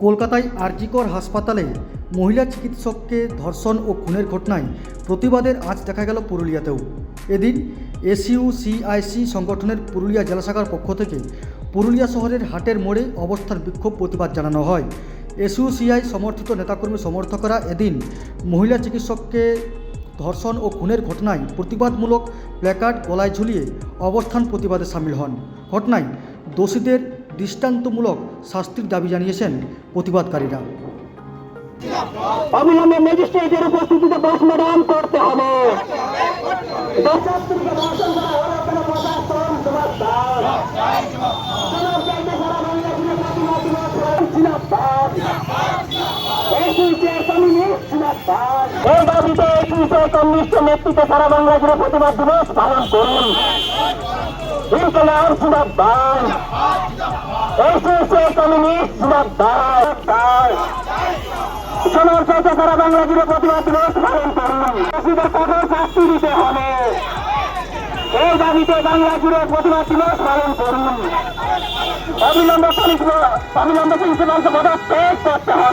কলকাতায় আরজিকর হাসপাতালে মহিলা চিকিৎসককে ধর্ষণ ও খুনের ঘটনায় প্রতিবাদের আঁচ দেখা গেল পুরুলিয়াতেও। এদিন এসইউসিআইসি সংগঠনের পুরুলিয়া জেলা শাখার পক্ষ থেকে পুরুলিয়া শহরের হাটের মোড়ে অবস্থান বিক্ষোভ প্রতিবাদ জানানো হয়। এসইউসিআই সমর্থিত নেতাকর্মী সমর্থকরা এদিন মহিলা চিকিৎসককে ধর্ষণ ও খুনের ঘটনায় প্রতিবাদমূলক প্ল্যাকার্ড গলায় ঝুলিয়ে অবস্থান প্রতিবাদে সামিল হন। ঘটনায় দোষীদের দৃষ্টান্তমূলক শাস্তির দাবি জানিয়েছেন প্রতিবাদকারীরা। অবিলম্বে ম্যাজিস্ট্রেটের উপস্থিতিতে পোস্টমর্টম করতে হবে। এই দাবিতে কমিউনিস্ট নেতৃত্বে সারা বাংলা জুড়ে প্রতিবাদ দিবস পালন করুন। ইনকলাব জিন্দাবাদ, কমিউনিস্ট জিন্দাবাদ। সোনার চাইতে সারা বাংলা জুড়ে প্রতিবাদ দিবস পালন করুন। দোষীদের কঠোর শাস্তি দিতে হবে। এই দাবিতে বাংলা জুড়ে প্রতিবাদ দিবস পালন করুন। অবিলম্বে প্রিন্সিপালকে পদত্যাগ করতে হবে।